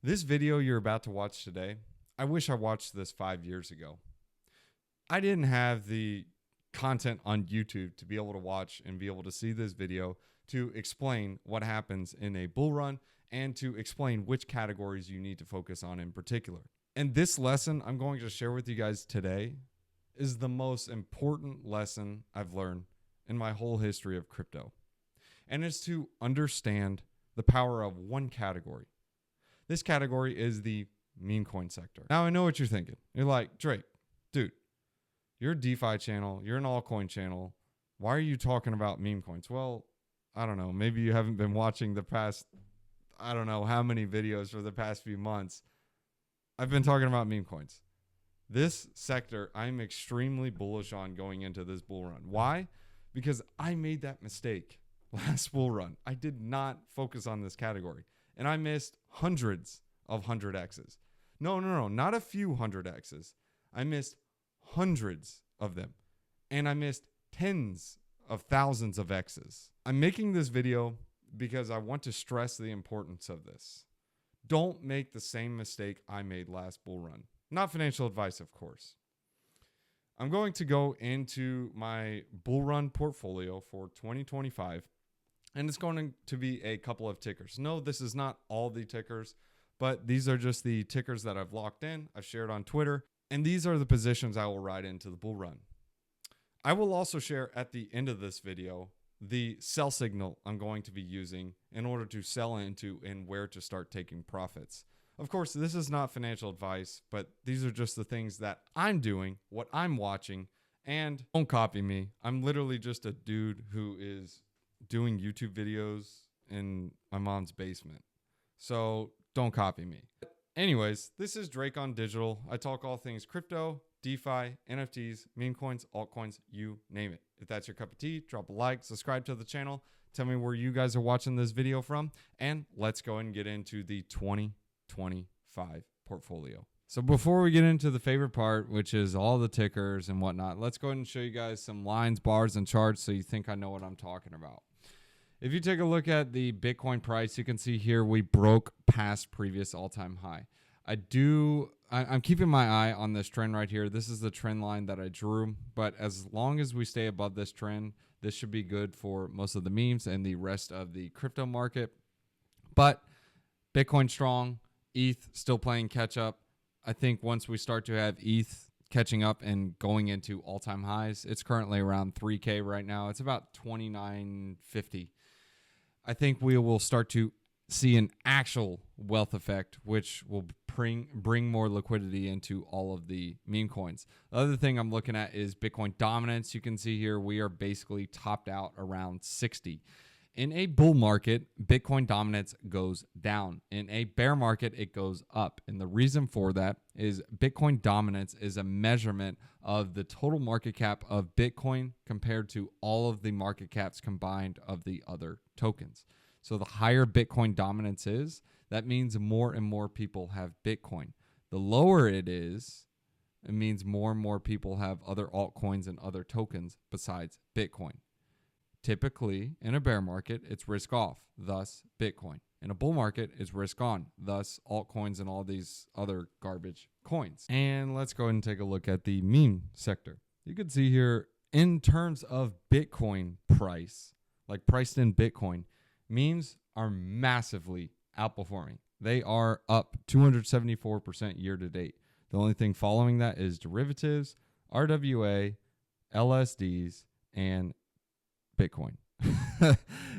This video you're about to watch today, I wish I watched this 5 years ago. I didn't have the content on YouTube to be able to watch and be able to see this video to explain what happens in a bull run and to explain which categories you need to focus on in particular. And this lesson I'm going to share with you guys today is the most important lesson I've learned in my whole history of crypto. And it's to understand the power of one category. This category is the meme coin sector. Now I know what you're thinking. You're like, Drake, dude, you're a DeFi channel, you're an altcoin channel. Why are you talking about meme coins? Well, I don't know. Maybe you haven't been watching the past, I don't know how many videos for the past few months. I've been talking about meme coins. This sector, I'm extremely bullish on going into this bull run. Why? Because I made that mistake last bull run. I did not focus on this category. And I missed hundreds of 100Xs. No, not a few 100Xs. I missed hundreds of them. And I missed tens of thousands of Xs. I'm making this video because I want to stress the importance of this. Don't make the same mistake I made last bull run. Not financial advice, of course. I'm going to go into my bull run portfolio for 2025. And it's going to be a couple of tickers. No, this is not all the tickers, but these are just the tickers that I've locked in. I've shared on Twitter. And these are the positions I will ride into the bull run. I will also share at the end of this video the sell signal I'm going to be using in order to sell into and where to start taking profits. Of course, this is not financial advice, but these are just the things that I'm doing, what I'm watching, and don't copy me. I'm literally just a dude who is doing YouTube videos in my mom's basement. So don't copy me. Anyways, this is Drake on Digital. I talk all things crypto, DeFi, NFTs, meme coins, altcoins, you name it. If that's your cup of tea, drop a like, subscribe to the channel. Tell me where you guys are watching this video from. And let's go and get into the 2025 portfolio. So before we get into the favorite part, which is all the tickers and whatnot, let's go ahead and show you guys some lines, bars, and charts so you think I know what I'm talking about. If you take a look at the Bitcoin price, you can see here we broke past previous all-time high. I'm keeping my eye on this trend right here. This is the trend line that I drew, but as long as we stay above this trend, this should be good for most of the memes and the rest of the crypto market. But Bitcoin strong, ETH still playing catch up. I think once we start to have ETH catching up and going into all-time highs, it's currently around 3K right now. It's about 29.50. I think we will start to see an actual wealth effect, which will bring more liquidity into all of the meme coins. The other thing I'm looking at is Bitcoin dominance. You can see here we are basically topped out around 60. In a bull market, Bitcoin dominance goes down. In a bear market, it goes up. And the reason for that is Bitcoin dominance is a measurement of the total market cap of Bitcoin compared to all of the market caps combined of the other tokens. So the higher Bitcoin dominance is, that means more and more people have Bitcoin. The lower it is, it means more and more people have other altcoins and other tokens besides Bitcoin. Typically, in a bear market, it's risk off, thus Bitcoin. In a bull market, it's risk on, thus altcoins and all these other garbage coins. And let's go ahead and take a look at the meme sector. You can see here, in terms of Bitcoin price, like priced in Bitcoin, memes are massively outperforming. They are up 274% year to date. The only thing following that is derivatives, RWA, LSDs, and Bitcoin.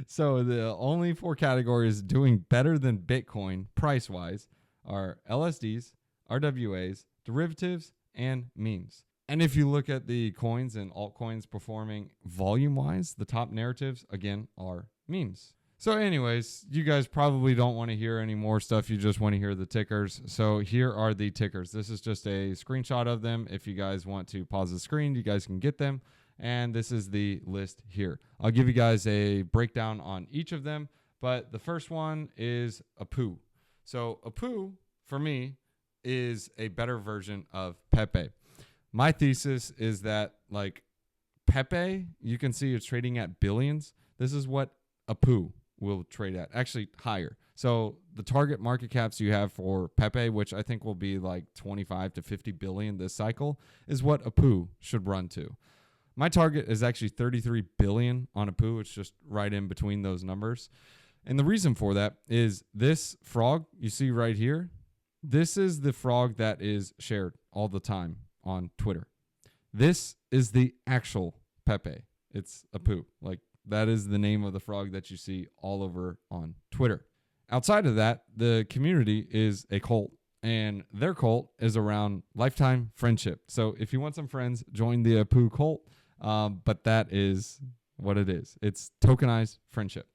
So the only four categories doing better than Bitcoin price-wise are LSDs, RWAs, derivatives, and memes. And if you look at the coins and altcoins performing volume-wise, the top narratives, again, are memes. So anyways, you guys probably don't want to hear any more stuff. You just want to hear the tickers. So here are the tickers. This is just a screenshot of them. If you guys want to pause the screen, you guys can get them. And this is the list here. I'll give you guys a breakdown on each of them. But the first one is APU. So APU, for me, is a better version of Pepe. My thesis is that, like, Pepe, you can see it's trading at billions. This is what APU will trade at, actually higher. So the target market caps you have for Pepe, which I think will be like 25 to 50 billion this cycle, is what Apu should run to. My target is actually 33 billion on Apu. It's just right in between those numbers. And the reason for that is this frog you see right here. This is the frog that is shared all the time on Twitter. This is the actual Pepe. It's Apu. Like, that is the name of the frog that you see all over on Twitter. Outside of that, the community is a cult, and their cult is around lifetime friendship. So if you want some friends, join the Apu cult. But that is what it is. It's tokenized friendship.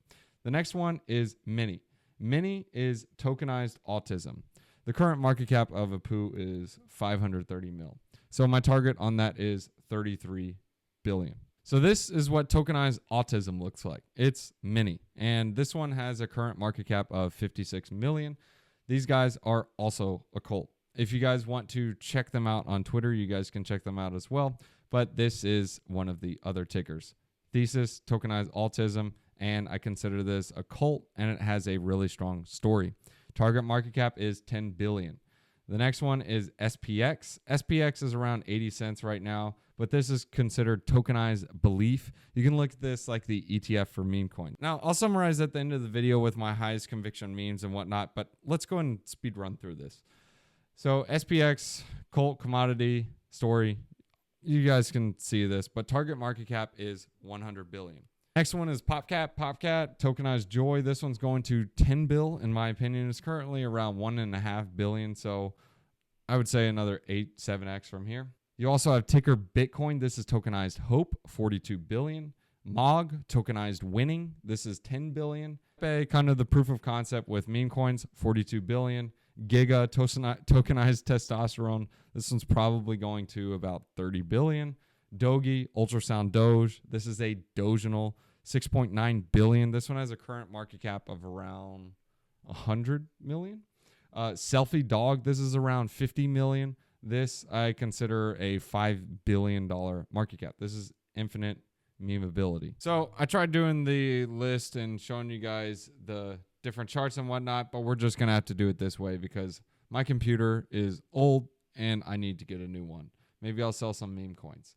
The next one is Mini. Mini is tokenized autism. The current market cap of Apu is 530 mil. So my target on that is 33 billion. So this is what tokenized autism looks like. It's Mini. And this one has a current market cap of 56 million. These guys are also a cult. If you guys want to check them out on Twitter, you guys can check them out as well. But this is one of the other tickers. Thesis, tokenized autism, and I consider this a cult, and it has a really strong story. Target market cap is 10 billion. The next one is SPX. SPX is around 80 cents right now, but this is considered tokenized belief. You can look at this like the ETF for meme coin. Now, I'll summarize at the end of the video with my highest conviction memes and whatnot, but let's go and speed run through this. So SPX, cult, commodity, story. You guys can see this, but target market cap is 100 billion. Next one is PopCat. PopCat, tokenized joy. This one's going to 10 bill, in my opinion. It's currently around 1.5 billion. So I would say another 7x from here. You also have ticker Bitcoin. This is tokenized hope, 42 billion. MOG, tokenized winning. This is 10 billion. Kind of the proof of concept with meme coins, 42 billion. Giga, tokenized testosterone. This one's probably going to about 30 billion. Doge, ultrasound Doge. This is a Doginal, 6.9 billion. This one has a current market cap of around 100 million. Selfie Dog, this is around 50 million. This I consider a $5 billion market cap. This is infinite memeability. So I tried doing the list and showing you guys the different charts and whatnot, but we're just going to have to do it this way because my computer is old and I need to get a new one. Maybe I'll sell some meme coins.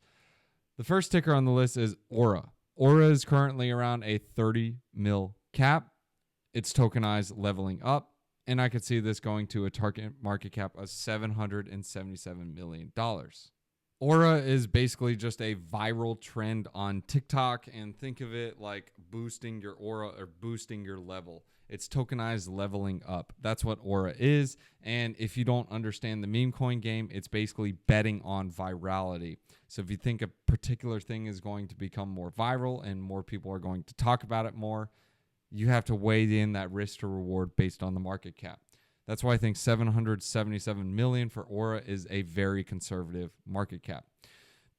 The first ticker on the list is Aura. Aura is currently around a 30 mil cap. It's tokenized leveling up, and I could see this going to a target market cap of $777 million. Aura is basically just a viral trend on TikTok, and think of it like boosting your aura or boosting your level. It's tokenized leveling up. That's what Aura is. And if you don't understand the meme coin game, it's basically betting on virality. So if you think a particular thing is going to become more viral and more people are going to talk about it more, you have to weigh in that risk to reward based on the market cap. That's why I think 777 million for Aura is a very conservative market cap.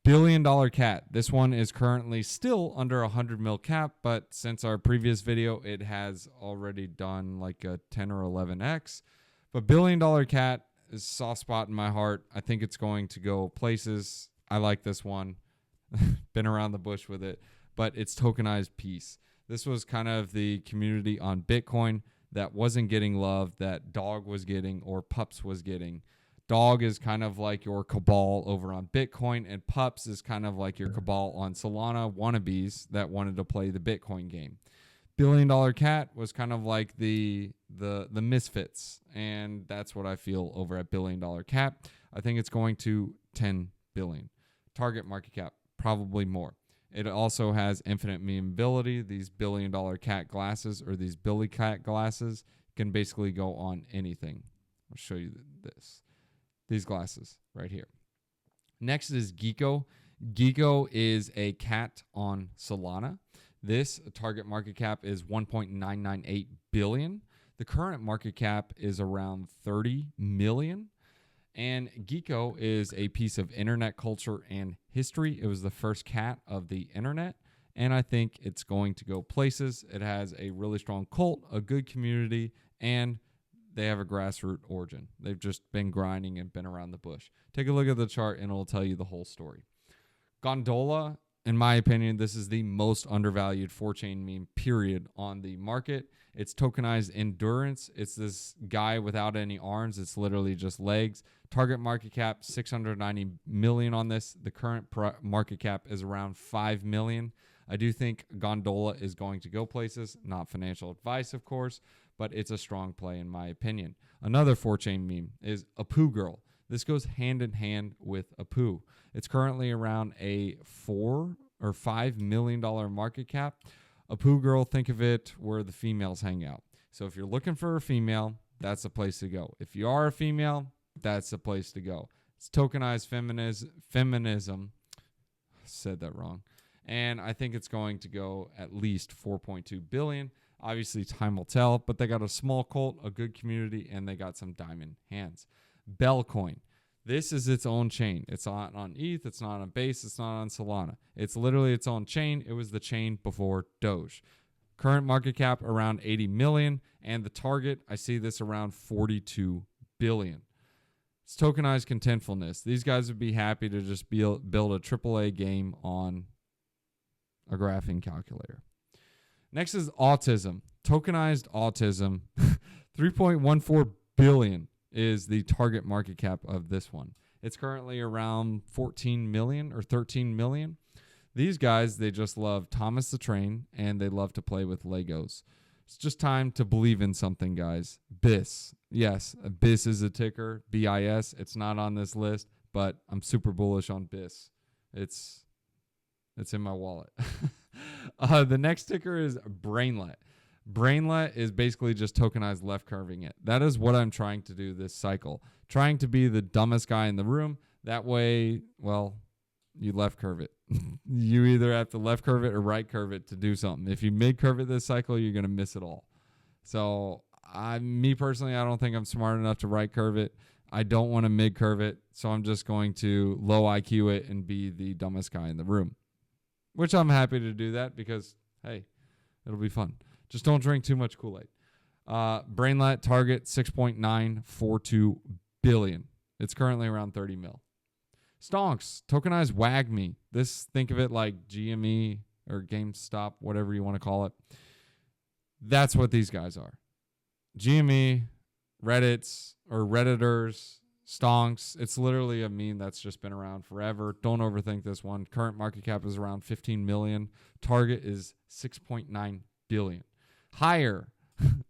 $1 billion cat. This one is currently still under 100 mil cap, but since our previous video, it has already done like a 10 or 11x. But $1 billion cat is a soft spot in my heart. I think it's going to go places. I like this one. Been around the bush with it, but it's tokenized peace. This was kind of the community on Bitcoin that wasn't getting love that Dog was getting or Pups was getting. Dog is kind of like your cabal over on Bitcoin, and Pups is kind of like your cabal on Solana wannabes that wanted to play the Bitcoin game. $1 billion cat was kind of like the misfits, and that's what I feel over at $1 billion cat. I think it's going to 10 billion. Target market cap, probably more. It also has infinite memeability. These $1 billion cat glasses or these Billy cat glasses can basically go on anything. I'll show you this. These glasses right here. Next is Geeko. Geeko is a cat on Solana. This target market cap is 1.998 billion. The current market cap is around 30 million. And Geeko is a piece of internet culture and history. It was the first cat of the internet, and I think it's going to go places. It has a really strong cult, a good community, and they have a grassroots origin. They've just been grinding and been around the bush. Take a look at the chart, and it'll tell you the whole story. Gondola in my opinion, this is the most undervalued 4-chain meme, period, on the market. It's tokenized endurance. It's this guy without any arms. It's literally just legs. Target market cap, 690 million on this. The current market cap is around 5 million. I do think Gondola is going to go places. Not financial advice, of course, but it's a strong play in my opinion. Another 4-chain meme is Apu Girl. This goes hand in hand with Apu. It's currently around a $4 or $5 million market cap. Apu Girl, think of it where the females hang out. So if you're looking for a female, that's the place to go. If you are a female, that's the place to go. It's tokenized feminism. Said that wrong. And I think it's going to go at least 4.2 billion. Obviously, time will tell, but they got a small cult, a good community, and they got some diamond hands. Bellcoin. This is its own chain. It's not on ETH. It's not on Base. It's not on Solana. It's literally its own chain. It was the chain before Doge. Current market cap around 80 million, and the target, I see this around 42 billion. It's tokenized contentfulness. These guys would be happy to just build a AAA game on a graphing calculator. Next is autism. Tokenized autism. 3.14 billion is the target market cap of this one. It's currently around 14 million or 13 million. These guys, they just love Thomas the Train, and they love to play with Legos. It's just time to believe in something, guys. BIS. Yes, BIS is a ticker, BIS. It's not on this list, but I'm super bullish on BIS. It's in my wallet. The next ticker is Brainlet. Brainlet is basically just tokenized left curving it. That is what I'm trying to do this cycle. Trying to be the dumbest guy in the room. That way, well, you left curve it. You either have to left curve it or right curve it to do something. If you mid curve it this cycle, you're going to miss it all. So me personally, I don't think I'm smart enough to right curve it. I don't want to mid curve it. So I'm just going to low IQ it and be the dumbest guy in the room, which I'm happy to do that because, hey, it'll be fun. Just don't drink too much Kool-Aid. Brainlet target 6.942 billion. It's currently around 30 mil. Stonks, tokenized WAGME. This, think of it like GME or GameStop, whatever you want to call it. That's what these guys are. GME, Reddits or Redditors, Stonks. It's literally a meme that's just been around forever. Don't overthink this one. Current market cap is around 15 million. Target is 6.9 billion. Higher.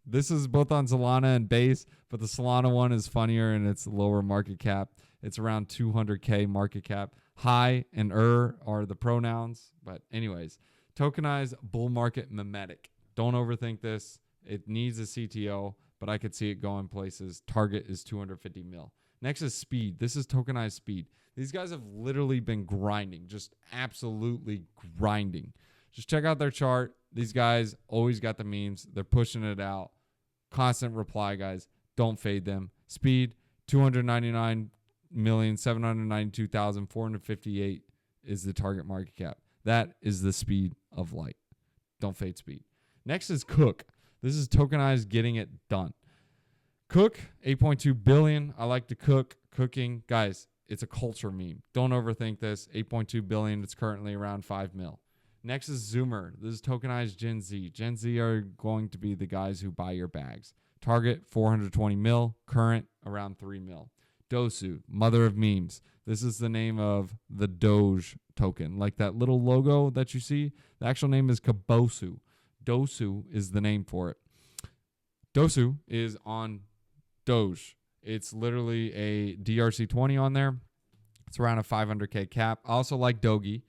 This is both on Solana and Base, but the Solana one is funnier and it's lower market cap. It's around 200K market cap. High and are the pronouns. But anyways, tokenized bull market mimetic. Don't overthink this. It needs a CTO, but I could see it going places. Target is 250 mil. Next is Speed. This is tokenized Speed. These guys have literally been grinding, just absolutely grinding. Just check out their chart. These guys always got the memes. They're pushing it out. Constant reply, guys. Don't fade them. Speed, 299,792,458 is the target market cap. That is the speed of light. Don't fade Speed. Next is Cook. This is tokenized getting it done. Cook, 8.2 billion. I like to cook. Cooking. Guys, it's a culture meme. Don't overthink this. 8.2 billion. It's currently around 5 mil. Next is Zoomer. This is tokenized Gen Z. Gen Z are going to be the guys who buy your bags. Target 420 mil. Current around 3 mil. Dosu, mother of memes. This is the name of the Doge token. Like that little logo that you see. The actual name is Kabosu. Dosu is the name for it. Dosu is on Doge. It's literally a DRC20 on there. It's around a 500K cap. I also like Dogi,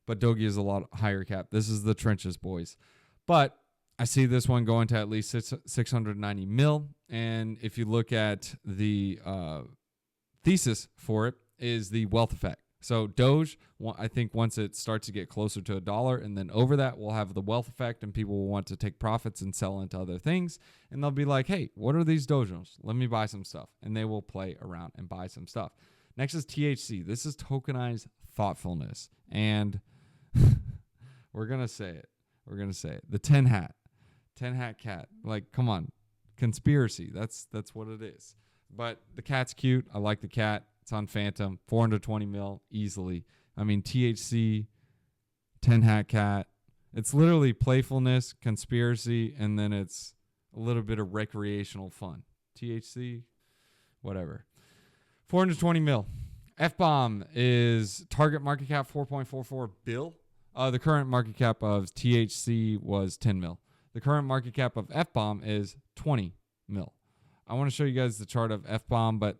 but Dogi is a lot higher cap. This is the trenches, boys. But I see this one going to at least 690 mil. And if you look at the thesis for it, is the wealth effect. So Doge, I think once it starts to get closer to $1 and then over that, we'll have the wealth effect and people will want to take profits and sell into other things. And they'll be like, hey, what are these dojos? Let me buy some stuff. And they will play around and buy some stuff. Next is THC. This is tokenized thoughtfulness. And we're going to say it. We're going to say it. The 10 hat cat. Like, come on. Conspiracy. That's what it is. But the cat's cute. I like the cat. It's on Phantom. 420 mil easily. I mean, THC Tin Hat Cat. It's literally playfulness, conspiracy, and then it's a little bit of recreational fun. THC, whatever. 420 mil. F-Bomb is target market cap 4.44 bill. The current market cap of THC was 10 mil. The current market cap of F-Bomb is 20 mil. I want to show you guys the chart of F-Bomb, but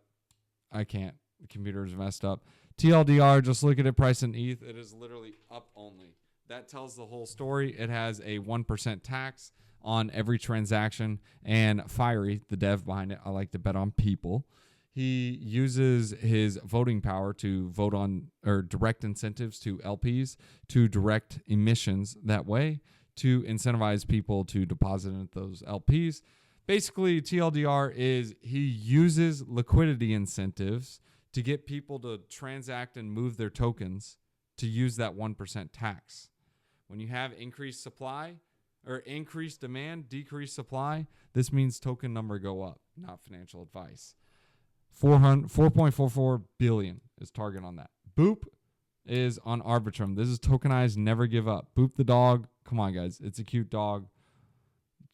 I can't. The computer is messed up. TLDR, just look at it, price in ETH. It is literally up only. That tells the whole story. It has a 1% tax on every transaction. And Fiery, the dev behind it, I like to bet on people. He uses his voting power to vote on or direct incentives to LPs to direct emissions that way to incentivize people to deposit into those LPs. Basically, TLDR is he uses liquidity incentives to get people to transact and move their tokens to use that 1% tax. When you have increased supply or increased demand, decreased supply, this means token number go up, not financial advice. 4.44 billion is target on that. Boop is on Arbitrum. This is tokenized, never give up. Boop the dog. Come on, guys. It's a cute dog.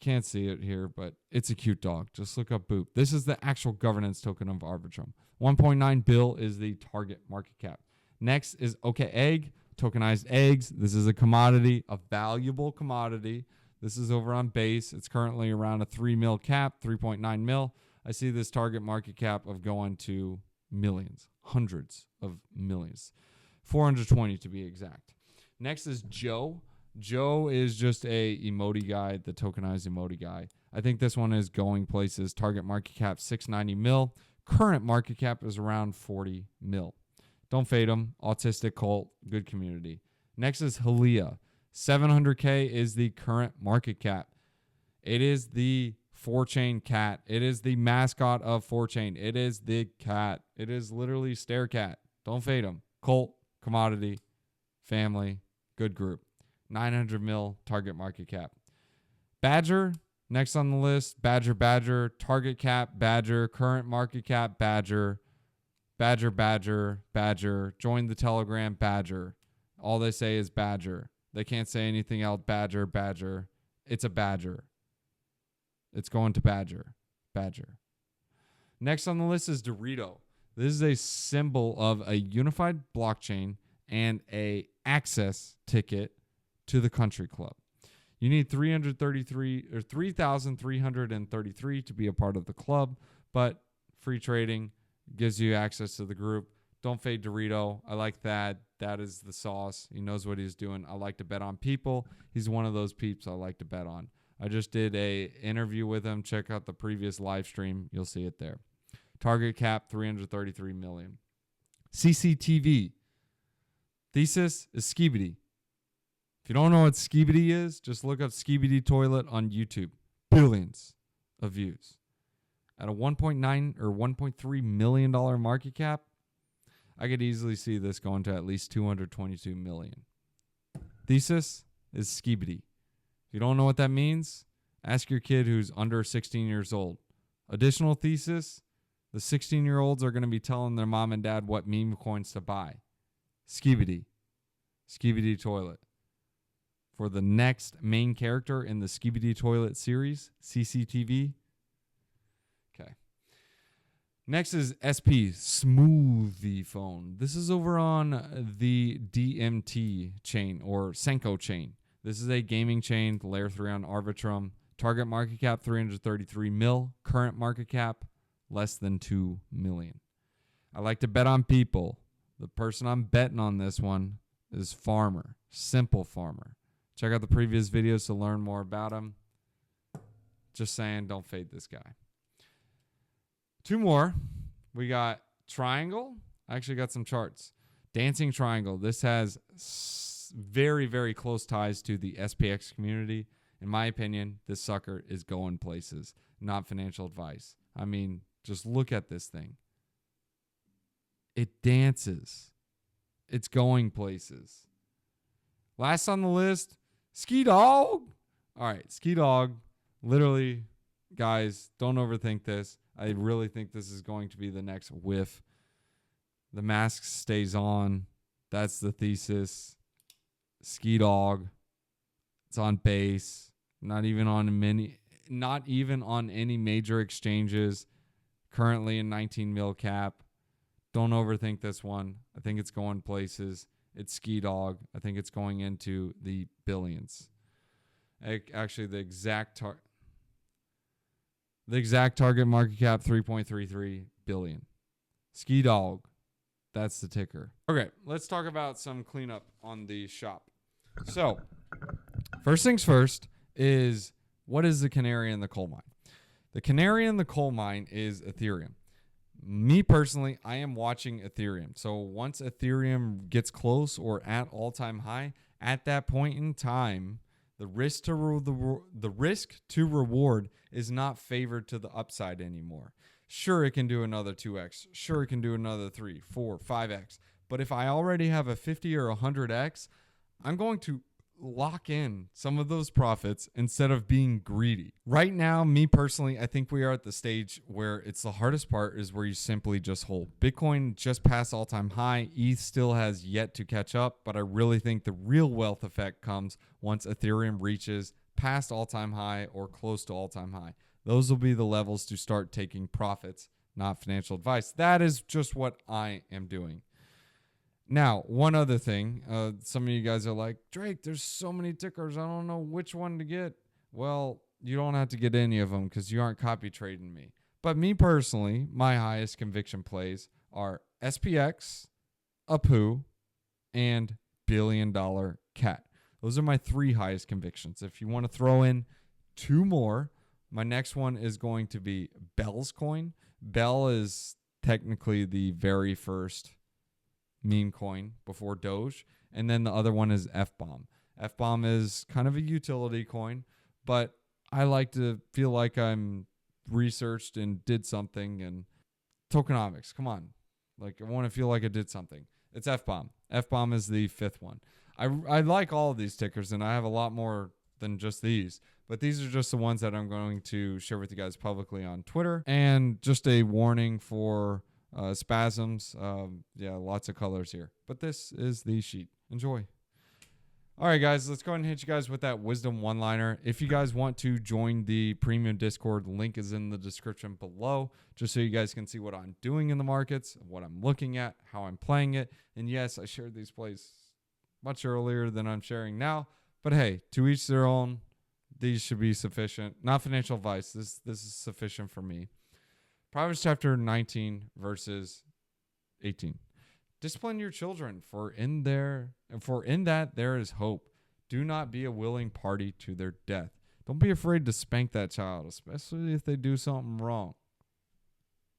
Can't see it here, but it's a cute dog. Just look up Boop. This is the actual governance token of Arbitrum. 1.9 bill is the target market cap. Next is OK Egg, tokenized eggs. This is a commodity, a valuable commodity. This is over on Base. It's currently around a 3 mil cap, 3.9 mil. I see this target market cap of going to millions, hundreds of millions, 420 to be exact. Next is Joe. Joe is just a emoji guy, the tokenized emoji guy. I think this one is going places. Target market cap 690 mil. Current market cap is around 40 mil. Don't fade them. Autistic cult, good community. Next is Halia. 700K is the current market cap. It is the 4chain cat. It is the mascot of 4chain. It is the cat. It is literally Stare Cat. Don't fade them. Cult, commodity, family, good group. 900 mil target market cap. Badger, next on the list. Badger, target cap, Badger, current market cap, Badger. Badger. Join the Telegram, Badger. All they say is Badger. They can't say anything else. Badger. It's a Badger. It's going to Badger. Next on the list is Dorito. This is a symbol of a unified blockchain and a access ticket to the country club. You need 3,333 to be a part of the club, but free trading gives you access to the group. Don't fade Dorito. I like that. That is the sauce. He knows what he's doing. I like to bet on people. He's one of those peeps I like to bet on. I just did a interview with him. Check out the previous live stream. You'll see it there. Target cap 333 million. CCTV. Thesis is Skibidi. If you don't know what Skibidi is, just look up Skibidi Toilet on YouTube. Billions of views. At a 1.9 or $1.3 million market cap, I could easily see this going to at least 222 million. Thesis is Skibidi. If you don't know what that means, ask your kid who's under 16 years old. Additional thesis, the 16-year-olds are going to be telling their mom and dad what meme coins to buy. Skibidi Toilet. For the next main character in the Skibidi Toilet series, CCTV. Okay. Next is SP, Smoothie Phone. This is over on the DMT chain or Senko chain. This is a gaming chain, layer 3 on Arbitrum. Target market cap 333 mil. Current market cap less than 2 million. I like to bet on people. The person I'm betting on this one is Farmer, Simple Farmer. Check out the previous videos to learn more about him. Just saying, don't fade this guy. Two more. We got Triangle. I actually got some charts. Dancing Triangle. This has very, very close ties to the SPX community. In my opinion, this sucker is going places, not financial advice. I mean, just look at this thing. It dances. It's going places. Last on the list, Ski Dog. All right, Ski Dog. Literally, guys, don't overthink this. I really think this is going to be the next whiff. The mask stays on. That's the thesis. Ski Dog. It's on base. Not even on any major exchanges. Currently in 19 mil cap. Don't overthink this one. I think it's going places. It's Ski Dog. I think it's going into the billions. Actually, the exact target market cap, 3.33 billion. Ski Dog. That's the ticker. Okay, let's talk about some cleanup on the shop. So, first things first is, what is the canary in the coal mine? The canary in the coal mine is Ethereum. Me personally, I am watching Ethereum. So once Ethereum gets close or at all-time high, at that point in time, the risk to reward is not favored to the upside anymore. Sure, it can do another 2x. Sure, it can do another 3, 4, 5x. But if I already have a 50 or 100x, I'm going to lock in some of those profits instead of being greedy. Right now, me personally, I think we are at the stage where it's the hardest part is where you simply just hold. Bitcoin just passed all-time high. ETH still has yet to catch up, but I really think the real wealth effect comes once Ethereum reaches past all-time high or close to all-time high. Those will be the levels to start taking profits, not financial advice. That is just what I am doing. Now, one other thing, some of you guys are like, Drake, there's so many tickers. I don't know which one to get. Well, you don't have to get any of them because you aren't copy trading me. But me personally, my highest conviction plays are SPX, Apu, and $1 billion cat. Those are my 3 highest convictions. If you want to throw in 2 more, my next one is going to be Bell's coin. Bell is technically the very first meme coin before Doge, and then the other one is F-Bomb. F-Bomb is kind of a utility coin, but I like to feel like I'm researched and did something. And tokenomics, come on, like I want to feel like I did something. It's F-Bomb. F-Bomb is the 5th one. I like all of these tickers, and I have a lot more than just these, but these are just the ones that I'm going to share with you guys publicly on Twitter. And just a warning for spasms. Lots of colors here. But this is the sheet. Enjoy. All right, guys, let's go ahead and hit you guys with that wisdom one-liner. If you guys want to join the premium Discord, link is in the description below, just so you guys can see what I'm doing in the markets, what I'm looking at, how I'm playing it. And yes, I shared these plays much earlier than I'm sharing now. But hey, to each their own. These should be sufficient. Not financial advice. This is sufficient for me. Proverbs chapter 19, verses 18. Discipline your children, for in that there is hope. Do not be a willing party to their death. Don't be afraid to spank that child, especially if they do something wrong.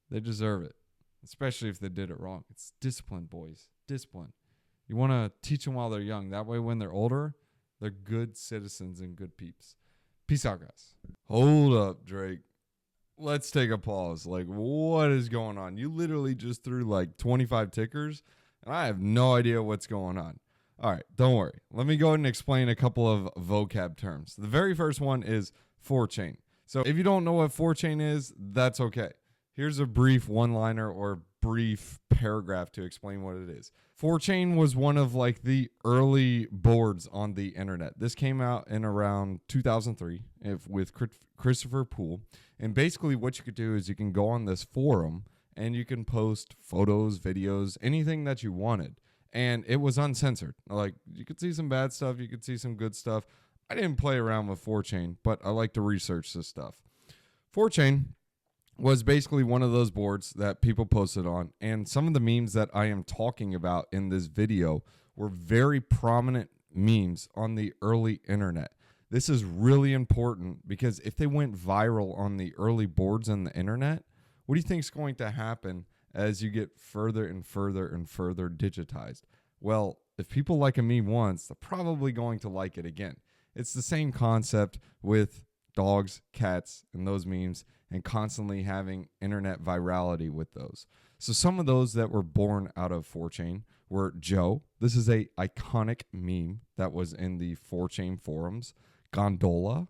They deserve it, especially if they did it wrong. It's discipline, boys. Discipline. You want to teach them while they're young. That way, when they're older, they're good citizens and good peeps. Peace out, guys. Hold up, Drake. Let's take a pause. Like, what is going on? You literally just threw like 25 tickers, and I have no idea what's going on. All right, don't worry. Let me go ahead and explain a couple of vocab terms. The very first one is 4chain. So if you don't know what 4chain is, that's okay. Here's a brief one-liner or brief paragraph to explain what it is. 4chain was one of like the early boards on the internet. This came out in around 2003 with Christopher Poole. And basically what you could do is you can go on this forum and you can post photos, videos, anything that you wanted. And it was uncensored. Like, you could see some bad stuff, you could see some good stuff. I didn't play around with 4chain, but I like to research this stuff. 4chain was basically one of those boards that people posted on, and some of the memes that I am talking about in this video were very prominent memes on the early internet. This is really important because if they went viral on the early boards on the internet, what do you think is going to happen as you get further and further and further digitized? Well, if people like a meme once, they're probably going to like it again. It's the same concept with dogs, cats, and those memes, and constantly having internet virality with those. So some of those that were born out of 4chain were Joe. This is a iconic meme that was in the 4chain forums. Gondola.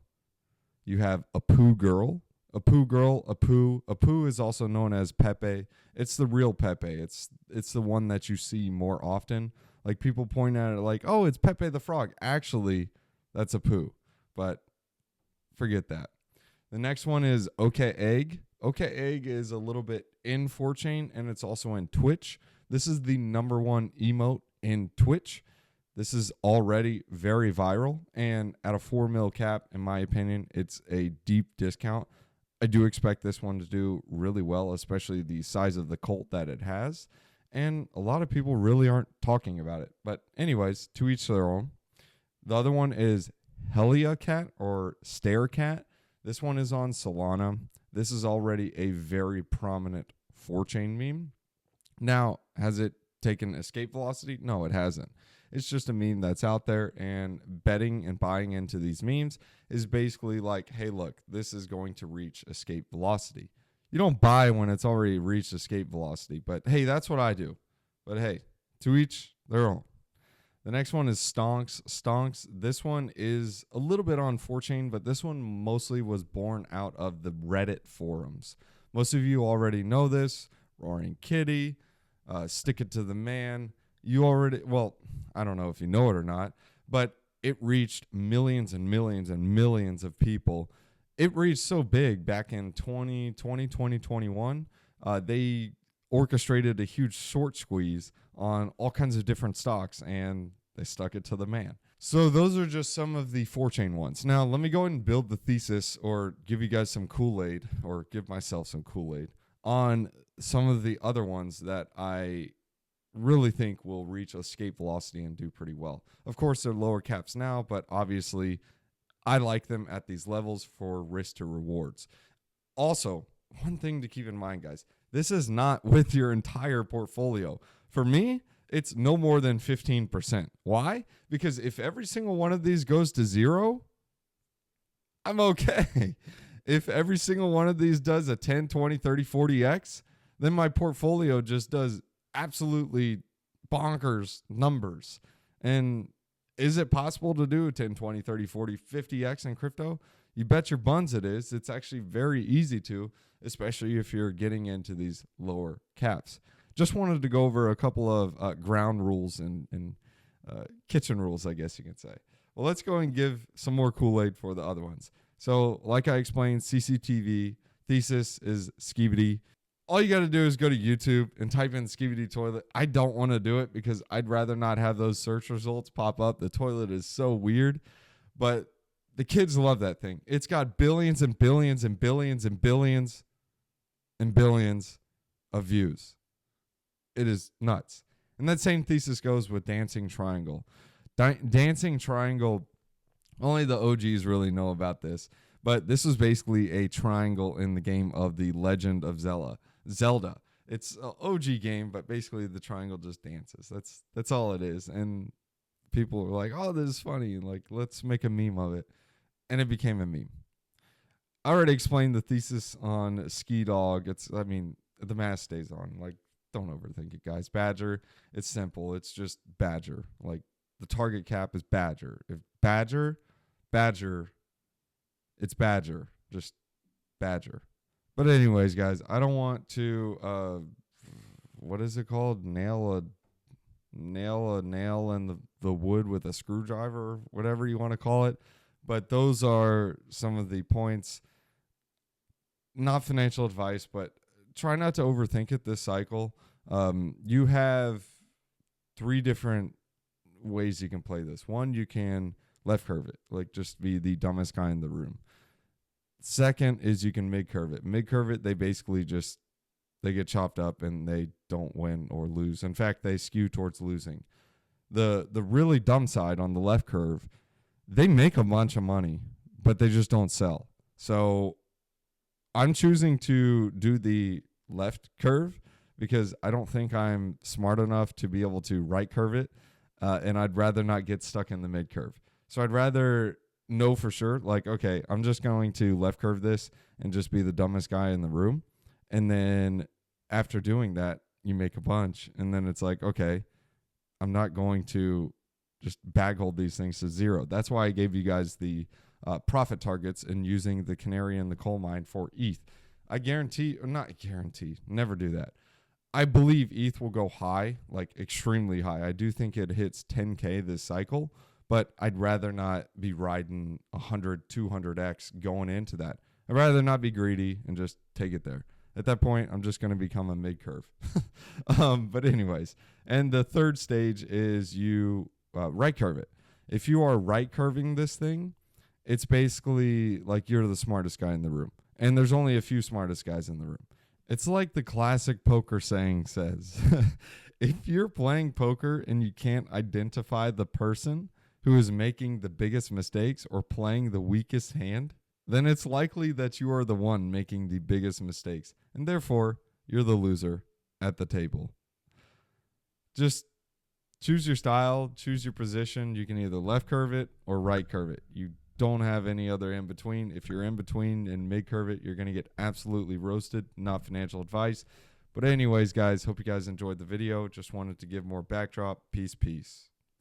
You have Apu Girl. Apu is also known as Pepe. It's the real Pepe. It's the one that you see more often. Like people point at it like, oh, it's Pepe the Frog. Actually, that's a poo. But forget that. The next one is OK Egg. OK Egg is a little bit in 4chan, and it's also in Twitch. This is the #1 emote in Twitch. This is already very viral, and at a 4 mil cap, in my opinion, it's a deep discount. I do expect this one to do really well, especially the size of the cult that it has. And a lot of people really aren't talking about it. But anyways, to each their own. The other one is Helia Cat or Stare Cat. This one is on Solana. This is already a very prominent 4chan meme. Now, has it taken escape velocity? No, it hasn't. It's just a meme that's out there, and betting and buying into these memes is basically like, hey, look, this is going to reach escape velocity. You don't buy when it's already reached escape velocity, but hey, that's what I do. But hey, to each their own. The next one is Stonks. Stonks, this one is a little bit on 4chan, but this one mostly was born out of the Reddit forums. Most of you already know this. Roaring Kitty, Stick It to the Man. You already, well, I don't know if you know it or not, but it reached millions and millions and millions of people. It reached so big back in 2020, 2021. They orchestrated a huge short squeeze on all kinds of different stocks, and they stuck it to the man. So those are just some of the 4chan ones. Now, let me go ahead and build the thesis, or give you guys some Kool-Aid, or give myself some Kool-Aid on some of the other ones that I really think will reach escape velocity and do pretty well. Of course, they're lower caps now, but obviously I like them at these levels for risk to rewards. Also, one thing to keep in mind, guys, this is not with your entire portfolio. For me, it's no more than 15%. Why? Because if every single one of these goes to zero, I'm okay. If every single one of these does a 10, 20, 30, 40x, then my portfolio just does absolutely bonkers numbers. And is it possible to do 10, 20, 30, 40, 50x in crypto? You bet your buns it is. It's actually very easy to, especially if you're getting into these lower caps. Just wanted to go over a couple of ground rules and kitchen rules, I guess you can say. Well, let's go and give some more Kool-Aid for the other ones. So like I explained, CCTV, thesis is Skibidi. All you got to do is go to YouTube and type in Skibidi toilet. I don't want to do it because I'd rather not have those search results pop up. The toilet is so weird, but the kids love that thing. It's got billions and billions and billions and billions and billions of views. It is nuts. And that same thesis goes with Dancing Triangle. Dancing Triangle, only the OGs really know about this, but this was basically a triangle in the game of The Legend of Zelda. It's an OG game, but basically the triangle just dances. That's all it is. And people were like, oh, this is funny. Like, let's make a meme of it. And it became a meme. I already explained the thesis on Ski Dog. The mask stays on. Like, don't overthink it, guys. Badger, it's simple. It's just Badger. Like, the target cap is Badger. If Badger, it's Badger. Just Badger. But anyways, guys, I don't want to, what is it called? Nail a nail in the wood with a screwdriver, whatever you want to call it. But those are some of the points. Not financial advice, but try not to overthink it this cycle. You have 3 different ways you can play this. One, you can left curve it, like just be the dumbest guy in the room. Second is you can mid curve it. Mid curve it, they basically just, they get chopped up and they don't win or lose. In fact, they skew towards losing. The really dumb side on the left curve, they make a bunch of money, but they just don't sell. So I'm choosing to do the left curve because I don't think I'm smart enough to be able to right curve it, and I'd rather not get stuck in the mid curve. So I'd rather know for sure, like, okay, I'm just going to left curve this and just be the dumbest guy in the room. And then after doing that, you make a bunch. And then it's like, okay, I'm not going to just bag hold these things to zero. That's why I gave you guys the profit targets and using the canary in the coal mine for ETH. I guarantee, or not guarantee, never do that. I believe ETH will go high, like extremely high. I do think it hits 10K this cycle, but I'd rather not be riding 100, 200x going into that. I'd rather not be greedy and just take it there. At that point, I'm just going to become a mid curve. But anyways, and the third stage is you right curve it. If you are right curving this thing, it's basically like you're the smartest guy in the room. And there's only a few smartest guys in the room. It's like the classic poker saying says, if you're playing poker and you can't identify the person who is making the biggest mistakes or playing the weakest hand, then it's likely that you are the one making the biggest mistakes, and therefore you're the loser at the table. Just choose your style, choose your position. You can either left curve it or right curve it. You don't have any other in between. If you're in between and mid curve it, you're going to get absolutely roasted. Not financial advice. But anyways, guys, hope you guys enjoyed the video. Just wanted to give more backdrop. Peace.